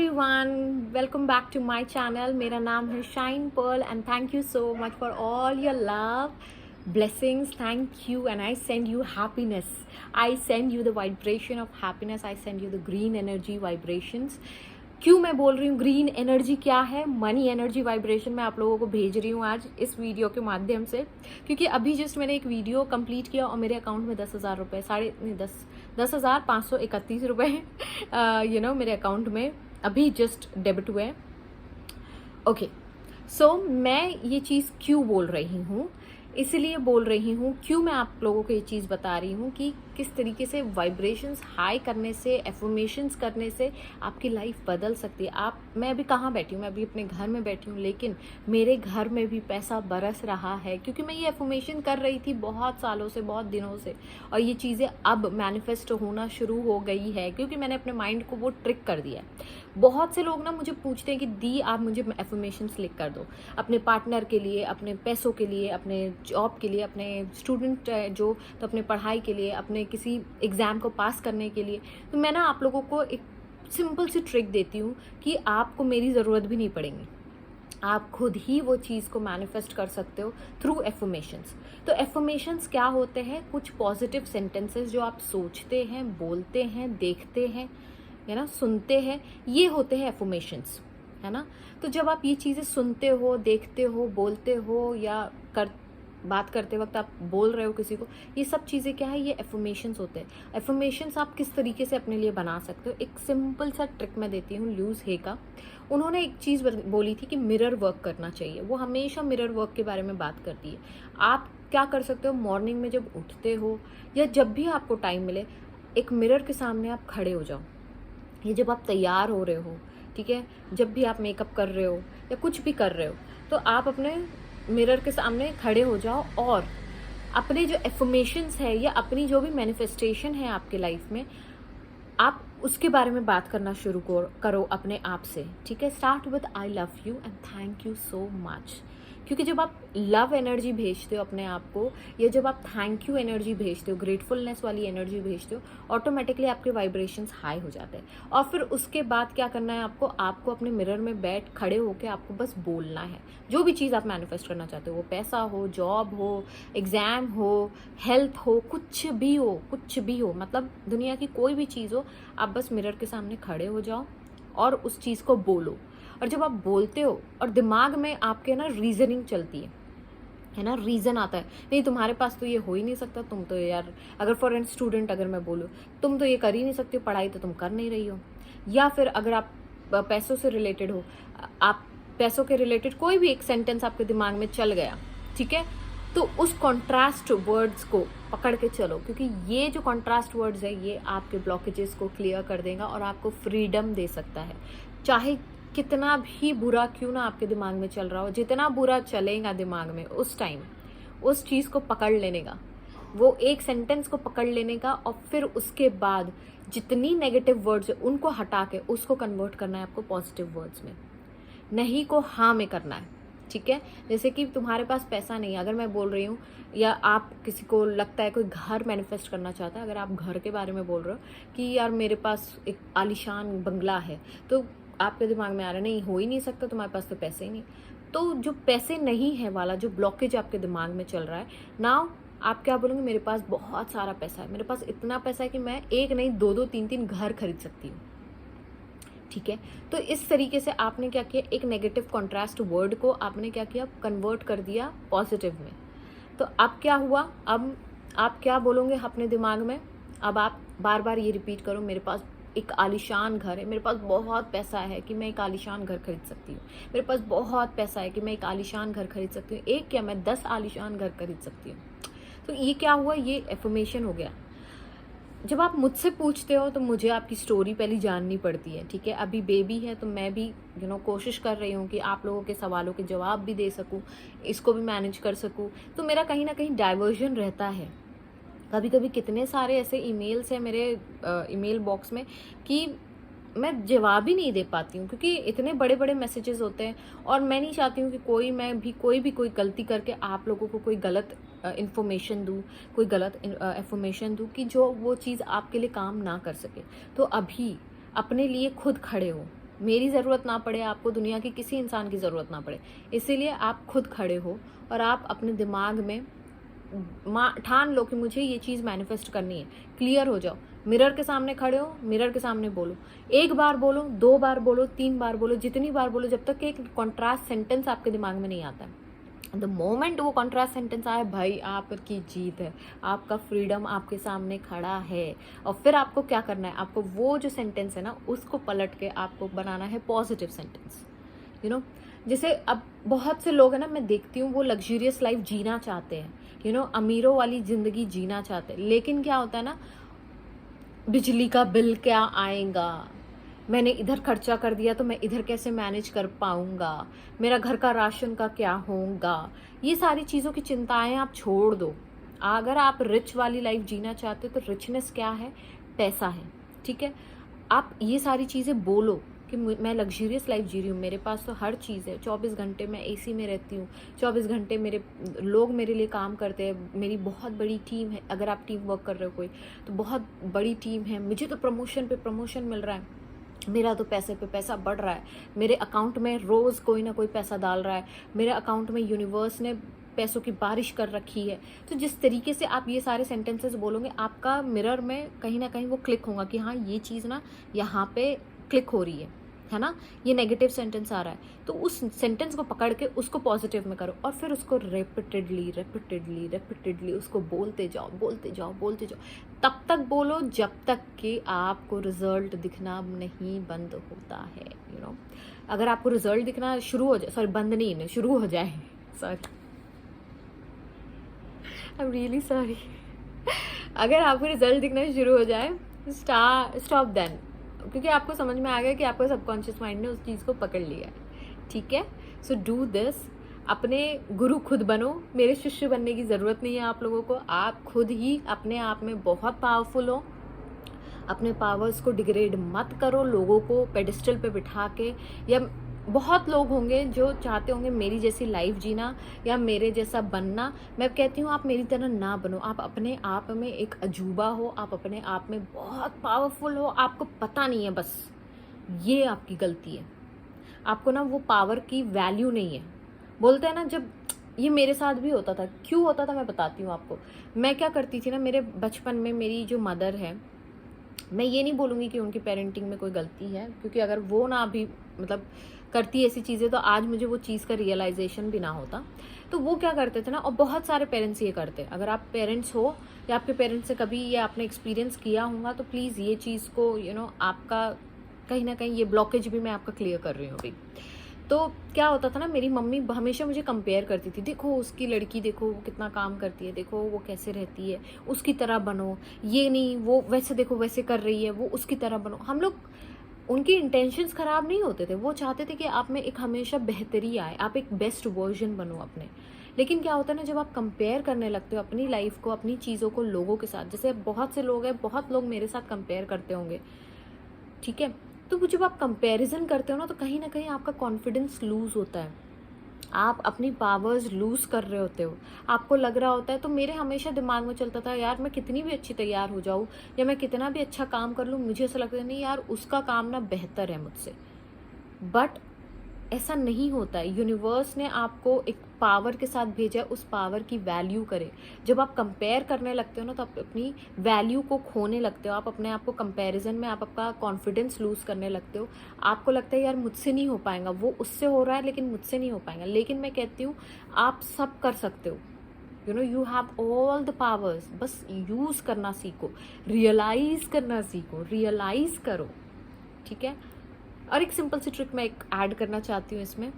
Everyone, welcome back to my channel. मेरा नाम है Shine Pearl and thank you so much for all your love, blessings. Thank you, and I send you happiness. I send you the vibration of happiness. I send you the green energy vibrations. क्यों मैं बोल रही हूँ green energy क्या है? Money energy vibration मैं आप लोगों को भेज रही हूँ आज इस वीडियो के माध्यम से, क्योंकि अभी जस्ट मैंने एक वीडियो कंप्लीट किया और मेरे अकाउंट में 10,000 रुपये, 10,531 रुपये मेरे अकाउंट में अभी जस्ट डेबिट हुए। ओके, सो मैं ये चीज़ क्यों बोल रही हूँ? इसलिए बोल रही हूँ, क्यों मैं आप लोगों को ये चीज़ बता रही हूँ कि किस तरीके से वाइब्रेशंस हाई करने से, एफर्मेशंस करने से आपकी लाइफ बदल सकती है। मैं अभी कहाँ बैठी हूँ? मैं अभी अपने घर में बैठी हूँ, लेकिन मेरे घर में भी पैसा बरस रहा है क्योंकि मैं ये एफर्मेशन कर रही थी बहुत सालों से, बहुत दिनों से, और ये चीज़ें अब मैनिफेस्ट होना शुरू हो गई है क्योंकि मैंने अपने माइंड को वो ट्रिक कर दिया है। बहुत से लोग ना मुझे पूछते हैं कि दी आप मुझे एफर्मेशंस लिख कर दो अपने पार्टनर के लिए, अपने पैसों के लिए, अपने जॉब के लिए, अपने स्टूडेंट जो तो अपने पढ़ाई के लिए, अपने किसी एग्ज़ाम को पास करने के लिए। तो मैं ना आप लोगों को एक सिंपल सी ट्रिक देती हूँ कि आपको मेरी ज़रूरत भी नहीं पड़ेगी, आप खुद ही वो चीज़ को मैनिफेस्ट कर सकते हो थ्रू एफर्मेशंस। तो एफर्मेशंस क्या होते हैं? कुछ पॉजिटिव सेंटेंसेस जो आप सोचते हैं, बोलते हैं, देखते हैं, है ना, सुनते हैं, ये होते हैं एफर्मेशंस, है ना। तो जब आप ये चीज़ें सुनते हो, देखते हो, बोलते हो या बात करते वक्त आप बोल रहे हो किसी को, ये सब चीज़ें क्या है? ये एफर्मेशंस होते हैं। एफर्मेशंस आप किस तरीके से अपने लिए बना सकते हो? एक सिंपल सा ट्रिक मैं देती हूँ लूज हे का। उन्होंने एक चीज़ बोली थी कि मिरर वर्क करना चाहिए। वो हमेशा मिरर वर्क के बारे में बात करती है। आप क्या कर सकते हो? मॉर्निंग में जब उठते हो या जब भी आपको टाइम मिले, एक मिरर के सामने आप खड़े हो जाओ। ये जब आप तैयार हो रहे हो, ठीक है, जब भी आप मेकअप कर रहे हो या कुछ भी कर रहे हो, तो आप अपने मिरर के सामने खड़े हो जाओ और अपने जो एफर्मेशंस है या अपनी जो भी मैनिफेस्टेशन है आपके लाइफ में, आप उसके बारे में बात करना शुरू करो अपने आप से, ठीक है। Start with I love you and thank you so much, क्योंकि जब आप लव एनर्जी भेजते हो अपने आप को, या जब आप थैंक यू एनर्जी भेजते हो, ग्रेटफुलनेस वाली एनर्जी भेजते हो, ऑटोमेटिकली आपके वाइब्रेशंस हाई हो जाते हैं। और फिर उसके बाद क्या करना है आपको अपने मिरर में बैठ खड़े होकर आपको बस बोलना है जो भी चीज़ आप मैनिफेस्ट करना चाहते हो, वो पैसा हो, जॉब हो, एग्ज़ाम हो, हेल्थ हो, कुछ भी हो, कुछ भी हो, मतलब दुनिया की कोई भी चीज़ हो, आप बस मिरर के सामने खड़े हो जाओ और उस चीज़ को बोलो। और जब आप बोलते हो और दिमाग में आपके ना रीजनिंग चलती है ना, रीज़न आता है, नहीं तुम्हारे पास तो ये हो ही नहीं सकता, तुम तो यार, अगर फॉर एन स्टूडेंट अगर मैं बोलूँ, तुम तो ये कर ही नहीं सकते हो, पढ़ाई तो तुम कर नहीं रही हो। या फिर अगर आप पैसों से रिलेटेड हो, आप पैसों के रिलेटेड कोई भी एक सेंटेंस आपके दिमाग में चल गया, ठीक है, तो उस कॉन्ट्रास्ट वर्ड्स को पकड़ के चलो, क्योंकि ये जो कॉन्ट्रास्ट वर्ड्स है ये आपके ब्लॉकेजेस को क्लियर कर देगा और आपको फ्रीडम दे सकता है। चाहे कितना भी बुरा क्यों ना आपके दिमाग में चल रहा हो, जितना बुरा चलेगा दिमाग में उस टाइम, उस चीज़ को पकड़ लेने का, वो एक सेंटेंस को पकड़ लेने का, और फिर उसके बाद जितनी नेगेटिव वर्ड्स है उनको हटा के उसको कन्वर्ट करना है आपको पॉजिटिव वर्ड्स में। नहीं को हाँ में करना है, ठीक है। जैसे कि तुम्हारे पास पैसा नहीं है, अगर मैं बोल रही हूँ, या आप किसी को लगता है कोई घर मैनिफेस्ट करना चाहता है, अगर आप घर के बारे में बोल रहे हो कि यार मेरे पास एक आलीशान बंगला है, तो आपके दिमाग में आ रहा है नहीं, हो ही नहीं सकता, तुम्हारे पास तो पैसे ही नहीं। तो जो पैसे नहीं है वाला जो ब्लॉकेज आपके दिमाग में चल रहा है, नाउ आप क्या बोलोगे? मेरे पास बहुत सारा पैसा है, मेरे पास इतना पैसा है कि मैं एक नहीं, दो दो, तीन तीन घर खरीद सकती हूँ, ठीक है। तो इस तरीके से आपने क्या किया, एक नेगेटिव कॉन्ट्रास्ट वर्ड को आपने क्या किया, कन्वर्ट कर दिया पॉजिटिव में। तो अब क्या हुआ? अब आप क्या बोलोगे अपने दिमाग में? अब आप बार बार ये रिपीट करो, मेरे पास एक आलीशान घर है, मेरे पास बहुत पैसा है कि मैं एक आलीशान घर खरीद सकती हूँ, मेरे पास बहुत पैसा है कि मैं एक आलीशान घर खरीद सकती हूँ, एक क्या मैं 10 आलीशान घर खरीद सकती हूँ। तो ये क्या हुआ? ये एफर्मेशन हो गया। जब आप मुझसे पूछते हो तो मुझे आपकी स्टोरी पहले जाननी पड़ती है, ठीक है। अभी बेबी है तो मैं भी कोशिश कर रही हूँ कि आप लोगों के सवालों के जवाब भी दे सकूँ, इसको भी मैनेज कर सकूँ। तो मेरा कहीं ना कहीं डाइवर्जन रहता है। कभी कभी कितने सारे ऐसे ईमेल्स हैं मेरे ईमेल बॉक्स में कि मैं जवाब ही नहीं दे पाती हूँ, क्योंकि इतने बड़े बड़े मैसेजेस होते हैं, और मैं नहीं चाहती हूँ कि कोई गलती करके आप लोगों को कोई गलत इन्फॉर्मेशन दूँ, कोई गलत इन्फॉर्मेशन दूँ कि जो वो चीज़ आपके लिए काम ना कर सके। तो अभी अपने लिए खुद खड़े हो, मेरी ज़रूरत ना पड़े आपको, दुनिया की किसी इंसान की ज़रूरत ना पड़े। इसीलिए आप खुद खड़े हो और आप अपने दिमाग में ठान लो कि मुझे ये चीज़ मैनिफेस्ट करनी है। क्लियर हो जाओ, मिरर के सामने खड़े हो, मिरर के सामने बोलो। 1 बार बोलो, 2 बार बोलो, 3 बार बोलो, जितनी बार बोलो, जब तक कि एक कॉन्ट्रास्ट सेंटेंस आपके दिमाग में नहीं आता है। द मोमेंट वो कॉन्ट्रास्ट सेंटेंस आए, भाई आपकी जीत है, आपका फ्रीडम आपके सामने खड़ा है। और फिर आपको क्या करना है, आपको वो जो सेंटेंस है ना, उसको पलट के आपको बनाना है पॉजिटिव सेंटेंस। यू नो, जैसे अब बहुत से लोग हैं ना, मैं देखती हूँ, वो लग्जरियस लाइफ जीना चाहते हैं, अमीरों वाली जिंदगी जीना चाहते हैं, लेकिन क्या होता है ना, बिजली का बिल क्या आएगा, मैंने इधर खर्चा कर दिया तो मैं इधर कैसे मैनेज कर पाऊंगा, मेरा घर का राशन का क्या होगा, ये सारी चीज़ों की चिंताएं आप छोड़ दो। अगर आप रिच वाली लाइफ जीना चाहते हो तो रिचनेस क्या है, पैसा है, ठीक है। आप ये सारी चीज़ें बोलो कि मैं लग्जरियस लाइफ जी रही हूँ, मेरे पास तो हर चीज़ है, 24 घंटे मैं एसी में रहती हूँ, 24 घंटे मेरे लोग मेरे लिए काम करते हैं, मेरी बहुत बड़ी टीम है। अगर आप टीम वर्क कर रहे हो कोई, तो बहुत बड़ी टीम है, मुझे तो प्रमोशन पे प्रमोशन मिल रहा है, मेरा तो पैसे पे पैसा बढ़ रहा है, मेरे अकाउंट में रोज़ कोई ना कोई पैसा डाल रहा है, मेरे अकाउंट में यूनिवर्स ने पैसों की बारिश कर रखी है। तो जिस तरीके से आप ये सारे सेंटेंसेस बोलोगे, आपका मिरर में कहीं ना कहीं वो क्लिक होगा कि हाँ, ये चीज़ ना यहाँ पे क्लिक हो रही है ना, ये नेगेटिव सेंटेंस आ रहा है, तो उस सेंटेंस को पकड़ के उसको पॉजिटिव में करो और फिर उसको रेपिटेडली उसको बोलते जाओ, तब तक बोलो जब तक कि आपको रिजल्ट दिखना नहीं बंद होता है। अगर आपको रिजल्ट दिखना शुरू हो जाए, बंद नहीं, शुरू हो जाए, sorry, I am really sorry, अगर आपको रिजल्ट दिखना शुरू हो जाए, स्टॉप देन, क्योंकि आपको समझ में आ गया कि आपका सबकॉन्शियस माइंड ने उस चीज़ को पकड़ लिया है, ठीक है। सो डू दिस, अपने गुरु खुद बनो, मेरे शिष्य बनने की ज़रूरत नहीं है आप लोगों को, आप खुद ही अपने आप में बहुत पावरफुल हो। अपने पावर्स को डिग्रेड मत करो, लोगों को पेडिस्टल पे बिठा के, या बहुत लोग होंगे जो चाहते होंगे मेरी जैसी लाइफ जीना या मेरे जैसा बनना। मैं कहती हूँ आप मेरी तरह ना बनो, आप अपने आप में एक अजूबा हो, आप अपने आप में बहुत पावरफुल हो, आपको पता नहीं है, बस ये आपकी गलती है। आपको ना वो पावर की वैल्यू नहीं है। बोलते हैं ना, जब ये मेरे साथ भी होता था, क्यों होता था मैं बताती हूँ आपको। मैं क्या करती थी ना, मेरे बचपन में मेरी जो मदर है, मैं ये नहीं बोलूँगी कि उनकी पेरेंटिंग में कोई गलती है, क्योंकि अगर वो ना भी मतलब करती ऐसी चीज़ें तो आज मुझे वो चीज़ का रियलाइजेशन भी ना होता। तो वो क्या करते थे ना, और बहुत सारे पेरेंट्स ये करते हैं, अगर आप पेरेंट्स हो या आपके पेरेंट्स से कभी ये आपने एक्सपीरियंस किया होगा तो प्लीज़ ये चीज़ को आपका कहीं ना कहीं ये ब्लॉकेज भी मैं आपका क्लियर कर रही हूँ अभी। तो क्या होता था ना, मेरी मम्मी हमेशा मुझे कंपेयर करती थी, देखो उसकी लड़की, देखो वो कितना काम करती है, देखो वो कैसे रहती है, उसकी तरह बनो, ये नहीं वो वैसे, देखो वैसे कर रही है, वो उसकी तरह बनो। हम लोग, उनकी इंटेंशंस खराब नहीं होते थे, वो चाहते थे कि आप में एक हमेशा बेहतरी आए, आप एक बेस्ट वर्जन बनो अपने। लेकिन क्या होता है ना, जब आप कंपेयर करने लगते हो अपनी लाइफ को, अपनी चीज़ों को लोगों के साथ, जैसे बहुत से लोग हैं, बहुत लोग मेरे साथ कंपेयर करते होंगे, ठीक है। तो वो जब आप कंपैरिजन करते हो ना, तो कहीं ना कहीं आपका कॉन्फिडेंस लूज होता है, आप अपनी पावर्स लूज कर रहे होते हो, आपको लग रहा होता है। तो मेरे हमेशा दिमाग में चलता था, यार मैं कितनी भी अच्छी तैयार हो जाऊँ या मैं कितना भी अच्छा काम कर लूँ, मुझे ऐसा लगता है नहीं यार, उसका काम ना बेहतर है मुझसे। बट ऐसा नहीं होता है। यूनिवर्स ने आपको एक पावर के साथ भेजा, उस पावर की वैल्यू करे। जब आप कंपेयर करने लगते हो ना, तो आप अपनी वैल्यू को खोने लगते हो, आप अपने आप को कंपैरिजन में आप आपका कॉन्फिडेंस लूज करने लगते हो। आपको लगता है यार मुझसे नहीं हो पाएगा, वो उससे हो रहा है लेकिन मुझसे नहीं हो पाएगा। लेकिन मैं कहती हूँ आप सब कर सकते हो, you have all the powers, बस यूज करना सीखो, रियलाइज करना सीखो, रियलाइज करो, ठीक है। और एक सिंपल सी ट्रिक मैं एक ऐड करना चाहती हूँ इसमें,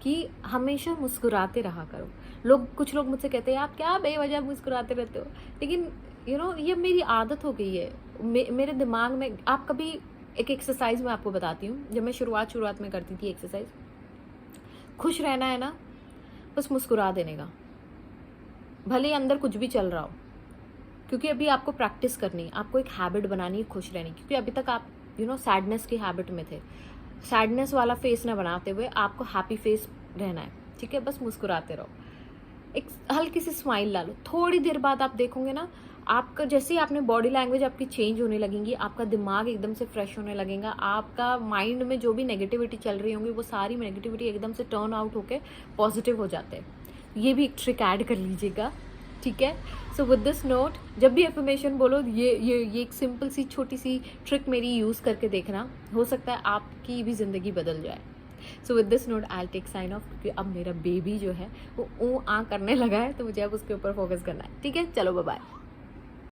कि हमेशा मुस्कुराते रहा करो। कुछ लोग मुझसे कहते हैं आप क्या बेवजह मुस्कुराते रहते हो, लेकिन ये मेरी आदत हो गई है, मेरे दिमाग में। आप कभी एक एक्सरसाइज मैं आपको बताती हूँ, जब मैं शुरुआत में करती थी एक्सरसाइज, खुश रहना है ना, बस मुस्कुरा देने का, भले ही अंदर कुछ भी चल रहा हो, क्योंकि अभी आपको प्रैक्टिस करनी है, आपको एक हैबिट बनानी है खुश रहने की। क्योंकि अभी तक आप सैडनेस की हैबिट में थे, सैडनेस वाला फेस ना बनाते हुए आपको हैप्पी फेस रहना है, ठीक है। बस मुस्कुराते रहो, एक हल्की सी स्माइल ला लो, थोड़ी देर बाद आप देखोगे ना, आपका जैसे ही आपने बॉडी लैंग्वेज आपकी चेंज होने लगेंगी, आपका दिमाग एकदम से फ्रेश होने लगेगा, आपका माइंड में जो भी नेगेटिविटी चल रही होंगी वो सारी नेगेटिविटी एकदम से टर्न आउट होके पॉजिटिव हो जाते हैं। ये भी एक ट्रिक ऐड कर लीजिएगा, ठीक है। सो विद दिस नोट, जब भी एफर्मेशन बोलो ये एक सिंपल सी छोटी सी ट्रिक मेरी यूज़ करके देखना, हो सकता है आपकी भी ज़िंदगी बदल जाए। So with this note I take sign off, क्योंकि अब मेरा बेबी जो है वो आ करने लगा है, तो मुझे अब उसके ऊपर फोकस करना है, ठीक है। चलो बाय बाय।